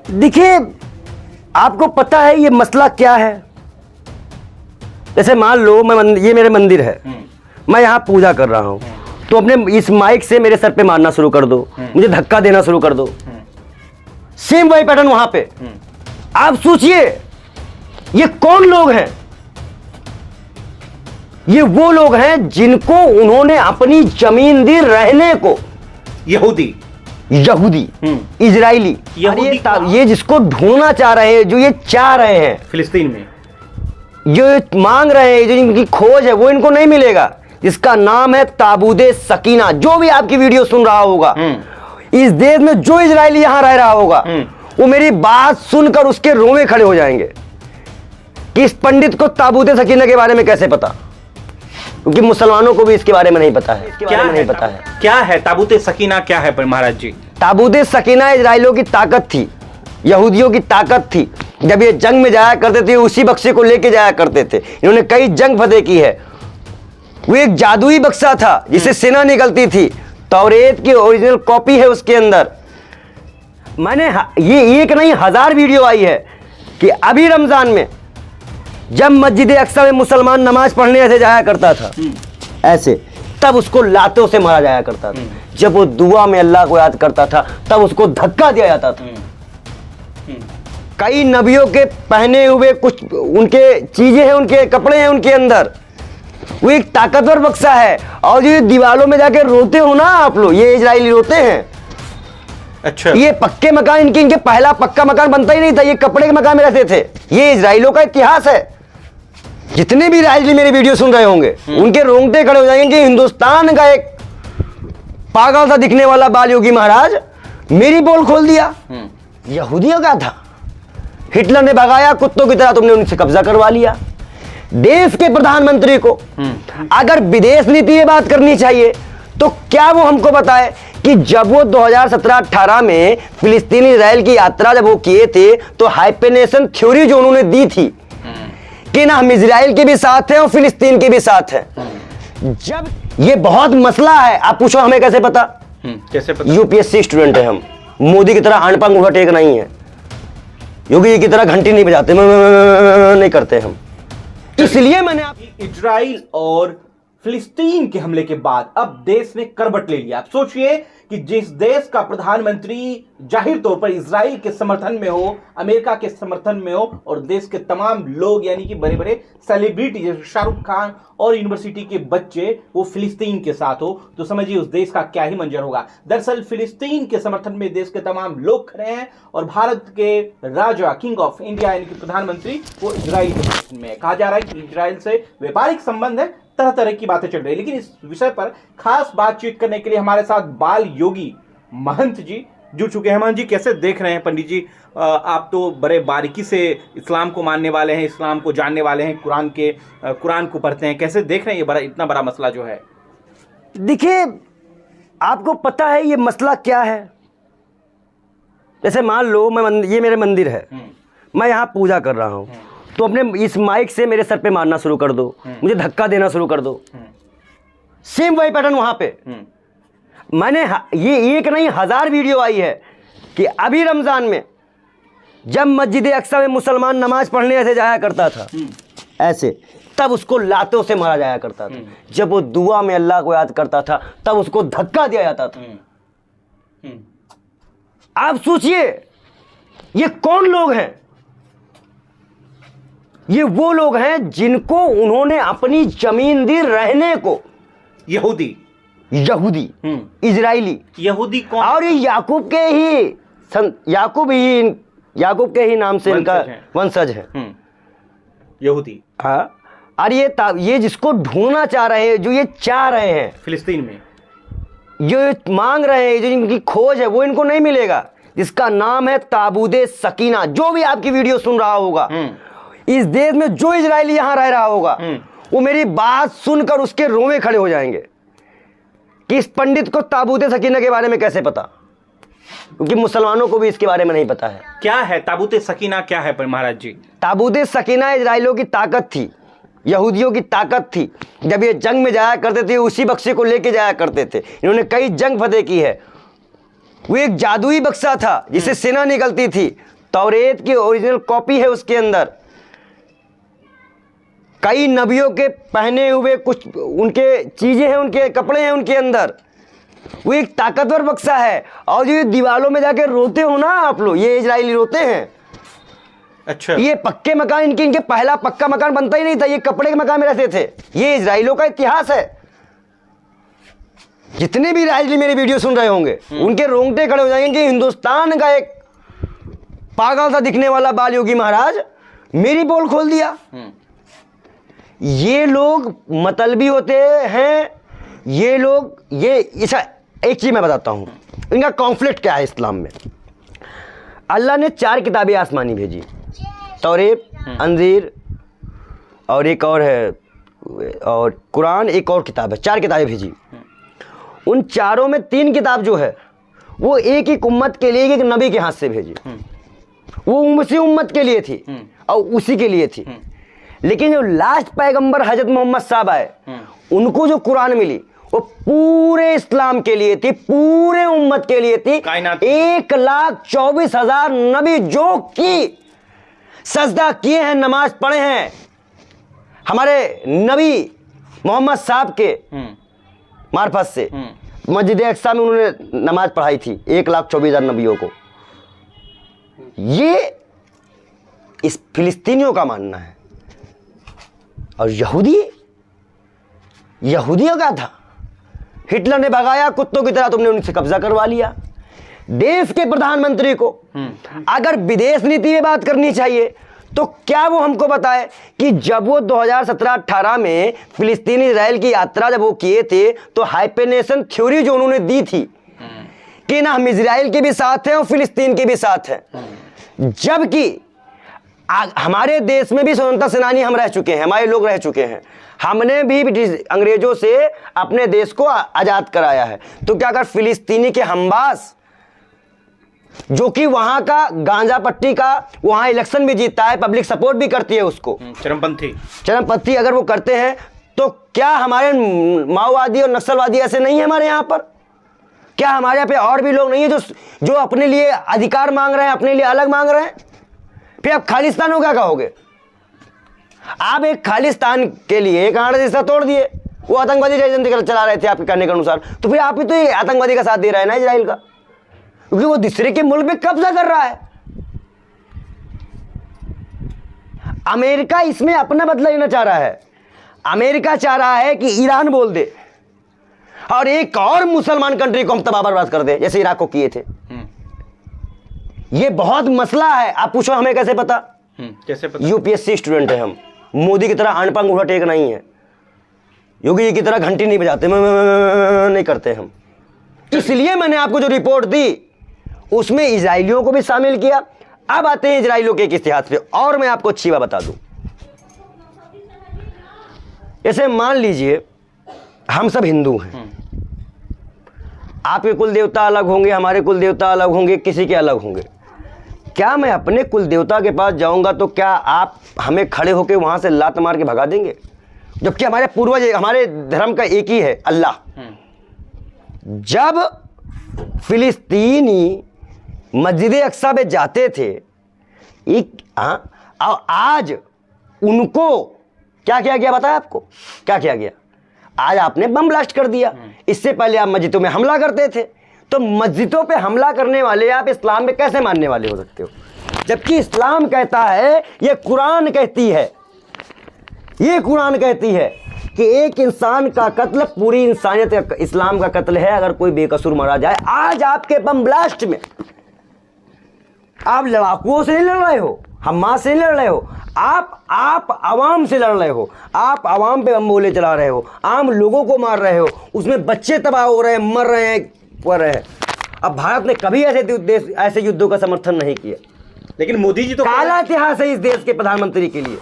देखिए, आपको पता है ये मसला क्या है। जैसे मान लो ये मेरे मंदिर है, मैं यहाँ पूजा कर रहा हूँ, तो अपने इस माइक से मेरे सर पे मारना शुरू कर दो, मुझे धक्का देना शुरू कर दो। सेम वही पैटर्न वहां पे। आप सोचिए ये कौन लोग हैं। ये वो लोग हैं जिनको उन्होंने अपनी जमीन दी रहने को। यहूदी इजरायली ये जिसको ढूंढना चाह रहे हैं, जो ये चाह रहे हैं फिलिस्तीन में, जो मांग रहे हैं, जो इनकी खोज है, वो इनको नहीं मिलेगा। जिसका नाम है ताबूदे सकीना। जो भी आपकी वीडियो सुन रहा होगा, इस देश में जो इजरायली यहां रह रहा होगा, वो मेरी बात सुनकर उसके रोंवे खड़े हो जाएंगे कि इस पंडित को ताबूदे सकीना के बारे में कैसे पता, क्योंकि मुसलमानों को भी इसके बारे में नहीं पता है। क्या है ताबूते सकीना? क्या है महाराज जी? ताबूते सकीना इजराइलियों की ताकत थी, यहूदियों की ताकत थी। जब ये जंग में जाया करते थे, उसी बक्से को लेके जाया करते थे। इन्होंने कई जंग फतेह की है। वो एक जादुई बक्सा था जिसे सेना निकलती थी। तौरेत की ओरिजिनल कॉपी है उसके अंदर। मैंने ये एक नहीं 1000 वीडियो आई है कि अभी रमजान में जब मस्जिद अक्सा में मुसलमान नमाज पढ़ने ऐसे जाया करता था, ऐसे, तब उसको लातों से मारा जाया करता था। जब वो दुआ में अल्लाह को याद करता था, तब उसको धक्का दिया जाता था। कई नबियों के पहने हुए कुछ उनके चीजें हैं, उनके कपड़े हैं उनके अंदर। वो एक ताकतवर बक्सा है। और ये दीवारों में जाके रोते हो ना आप लोग, ये इजरायली रोते हैं। अच्छा, ये पक्के मकान इनके पहला पक्का मकान बनता ही नहीं था, ये कपड़े के मकान में रहते थे। ये इजराइलियों का इतिहास है। जितने भी इजरायली मेरी वीडियो सुन रहे होंगे, उनके रोंगटे खड़े हो जाएंगे कि हिंदुस्तान का एक पागल सा दिखने वाला बाल योगी महाराज मेरी बोल खोल दिया। यहूदियों का था। हिटलर ने भगाया कुत्तों की तरह, तुमने उनसे कब्जा करवा लिया। देश के प्रधानमंत्री को अगर विदेश नीति में बात करनी चाहिए, तो क्या वो हमको बताए कि जब वो 2017-18 में फिलिस्तीन इजराइल की यात्रा जब वो किए थे, तो हाइपेनेशन थ्योरी जो उन्होंने दी थी कि ना हम इजराइल के भी साथ हैं और फिलिस्तीन के भी साथ हैं। जब ये बहुत मसला है, आप पूछो हमें कैसे पता? कैसे पता? यूपीएससी स्टूडेंट है हम। मोदी की तरह अनपंग ओवरटेक नहीं है, योगी की तरह घंटी नहीं बजाते, नहीं करते हम। इसलिए मैंने इजराइल और फिलिस्तीन के हमले के बाद अब देश ने करवट ले लिया। आप सोचिए कि जिस देश का प्रधानमंत्री जाहिर तौर पर इजराइल के समर्थन में हो, अमेरिका के समर्थन में हो, और देश के तमाम लोग यानी कि बड़े बड़े सेलिब्रिटी जैसे शाहरुख खान और यूनिवर्सिटी के बच्चे वो फिलिस्तीन के साथ हो, तो समझिए उस देश का क्या ही मंजर होगा। दरअसल फिलिस्तीन के समर्थन में देश के तमाम लोग खड़े हैं और भारत के राजा किंग ऑफ इंडिया यानी कि प्रधानमंत्री वो इजराइल के समर्थन में है। कहा जा रहा है कि इजराइल से व्यापारिक संबंध है, तरह तरह की बातें चल रही है। लेकिन इस विषय पर खास बातचीत करने के लिए हमारे साथ बाल योगी महंत जी जुड़ चुके हैं। महंत जी, कैसे देख रहे हैं? पंडित जी, आप तो बड़े बारीकी से इस्लाम को मानने वाले हैं, इस्लाम को जानने वाले हैं, कुरान को पढ़ते हैं। कैसे देख रहे हैं ये इतना बड़ा मसला जो है? देखिए, आपको पता है ये मसला क्या है। जैसे मान लो ये मेरे मंदिर है, मैं यहाँ पूजा कर रहा हूँ, तो अपने इस माइक से मेरे सर पे मारना शुरू कर दो, मुझे धक्का देना शुरू कर दो। सेम वही पैटर्न वहां पे। मैंने ये एक नहीं 1000 वीडियो आई है कि अभी रमजान में जब मस्जिद अक्सा में मुसलमान नमाज पढ़ने ऐसे जाया करता था, ऐसे, तब उसको लातों से मारा जाया करता था। जब वो दुआ में अल्लाह को याद करता था, तब उसको धक्का दिया जाता था। आप सोचिए ये कौन लोग हैं। ये वो लोग हैं जिनको उन्होंने अपनी जमीन दी रहने को। यहूदी इजराइली। यहूदी कौन? और ये याकूब के ही नाम से इनका वंशज है यहूदी। हाँ, और ये जिसको ढूंढना चाह रहे हैं, जो ये चाह रहे हैं फिलिस्तीन में, जो मांग रहे हैं, जो इनकी खोज है, वो इनको नहीं मिलेगा। जिसका नाम है ताबूदे सकीना। जो भी आपकी वीडियो सुन रहा होगा, इस देश में जो इजरायली यहां रह रहा होगा, वो मेरी बात सुनकर उसके रोंवे खड़े हो जाएंगे कि इस पंडित को ताबूते सकीना के बारे में कैसे पता, क्योंकि मुसलमानों को भी इसके बारे में नहीं पता है। क्या है ताबूते सकीना? क्या है महाराज जी? ताबूते सकीना इजराइलियों की ताकत थी, यहूदियों की ताकत थी। जब ये जंग में जाया करते थे, उसी बक्से को लेके जाया करते थे। इन्होंने कई जंग फतेह की है। वो एक जादुई बक्सा था जिससे सेना निकलती थी। तौरेत की ओरिजिनल कॉपी है उसके अंदर। कई नबियों के पहने हुए कुछ उनके चीजें हैं, उनके कपड़े हैं उनके अंदर। वो एक ताकतवर बक्सा है। और जो दीवारों में जाके रोते हो ना आप लोग, ये इजरायली रोते हैं। अच्छा, ये पक्के मकान इनके पहला पक्का मकान बनता ही नहीं था, ये कपड़े के मकान में रहते थे। ये इजरायलियों का इतिहास है। जितने भी इजरायली मेरी वीडियो सुन रहे होंगे उनके रोंगटे खड़े हो जाएंगे कि हिंदुस्तान का एक पागल सा दिखने वाला बाल योगी महाराज मेरी पोल खोल दिया। ये लोग मतलबी होते हैं। ये लोग ऐसा एक चीज मैं बताता हूं, इनका कॉन्फ्लिक्ट क्या है इस्लाम में। अल्लाह ने 4 किताबें आसमानी भेजी, तौरेत, अंजीर और एक और है, और कुरान, एक और किताब है। 4 किताबें भेजी। उन चारों में 3 किताब जो है वो एक ही उम्मत के लिए, एक नबी के हाथ से भेजी। वो उसी उम्मत के लिए थी और उसी के लिए थी। लेकिन जो लास्ट पैगंबर हजरत मोहम्मद साहब आए, उनको जो कुरान मिली वो पूरे इस्लाम के लिए थी, पूरे उम्मत के लिए थी। 1,24,000 नबी जो की सजदा किए हैं, नमाज पढ़े हैं हमारे नबी मोहम्मद साहब के मार्फत से। मस्जिद अक्सा में उन्होंने नमाज पढ़ाई थी 1,24,000 नबियों को। ये इस फिलिस्तीनियों का मानना है। और यहूदियों का था, हिटलर ने भगाया कुत्तों की तरह, तुमने उनसे कब्जा करवा लिया। देश के प्रधानमंत्री को अगर विदेश नीति में बात करनी चाहिए तो क्या वो हमको बताए कि जब वो 2017-18 में फिलिस्तीनी इजराइल की यात्रा जब वो किए थे तो हाइपेनेशन थ्योरी जो उन्होंने दी थी कि ना हम इजराइल के भी साथ हैं और फिलिस्तीन के भी साथ हैं, जबकि हमारे देश में भी स्वतंत्रता सेनानी हम रह चुके हैं, हमारे लोग रह चुके हैं। हमने भी अंग्रेजों से अपने देश को आजाद कराया है। तो क्या अगर फिलिस्तीनी के हमबास जो कि वहां का गांजा पट्टी का वहां इलेक्शन भी जीतता है, पब्लिक सपोर्ट भी करती है उसको, चरमपंथी अगर वो करते हैं, तो क्या हमारे माओवादी और नक्सलवादी ऐसे नहीं है हमारे यहाँ पर? क्या हमारे यहाँ पे और भी लोग नहीं है जो अपने लिए अधिकार मांग रहे हैं, अपने लिए अलग मांग रहे हैं? फिर आप खालिस्तान को क्या कहोगे? आप एक खालिस्तान के लिए एक रिश्ता तोड़ दिए, वो आतंकवादी एजेंट चला रहे थे आपके कहने के अनुसार, तो फिर आप ही तो ये आतंकवादी का साथ दे रहे हैं ना इजराइल का, क्योंकि वो दूसरे के मुल्क में कब्जा कर रहा है। अमेरिका इसमें अपना बदला लेना चाह रहा है। अमेरिका चाह रहा है कि ईरान बोल दे और एक और मुसलमान कंट्री को हम तबाह बर्बाद कर दे, जैसे इराक को किए थे। ये बहुत मसला है। आप पूछो हमें कैसे पता? कैसे पता? यूपीएससी स्टूडेंट है हम। मोदी की तरह अनपंग उठा टेक नहीं है, योगी जी की तरह घंटी नहीं बजाते, नहीं करते हम। इसलिए मैंने आपको जो रिपोर्ट दी उसमें इजराइलियों को भी शामिल किया। अब आते हैं इजराइलियों के एक इतिहास पे, और मैं आपको अच्छी बात बता दूं। जैसे मान लीजिए हम सब हिंदू हैं, आपके कुल देवता अलग होंगे, हमारे कुल देवता अलग होंगे, किसी के अलग होंगे। क्या मैं अपने कुल देवता के पास जाऊंगा तो क्या आप हमें खड़े होकर वहां से लात मार के भगा देंगे? जबकि हमारे पूर्वज, हमारे धर्म का एक ही है, अल्लाह। जब फिलिस्तीनी मस्जिद अक्सा में जाते थे, आज उनको क्या किया गया बताया आपको? क्या किया गया? आज आपने बम ब्लास्ट कर दिया। इससे पहले आप मस्जिदों में हमला करते थे। तो मस्जिदों पे हमला करने वाले आप इस्लाम में कैसे मानने वाले हो सकते हो? जबकि इस्लाम कहता है, ये कुरान कहती है, ये कुरान कहती है कि एक इंसान का कत्ल पूरी इंसानियत, इस्लाम का कत्ल है अगर कोई बेकसूर मारा जाए। आज आपके बम ब्लास्ट में आप लड़ाकुओं से नहीं लड़ रहे हो, हमास से नहीं लड़ रहे हो, आप आवाम से लड़ रहे हो। आप आवाम पे बम गोले चला रहे हो, आम लोगों को मार रहे हो, उसमें बच्चे तबाह हो रहे हैं, मर रहे हैं, पड़ रहे हैं। अब भारत ने कभी ऐसे युद्धों का समर्थन नहीं किया, लेकिन मोदी जी तो काला इतिहास है इस देश के प्रधानमंत्री के लिए।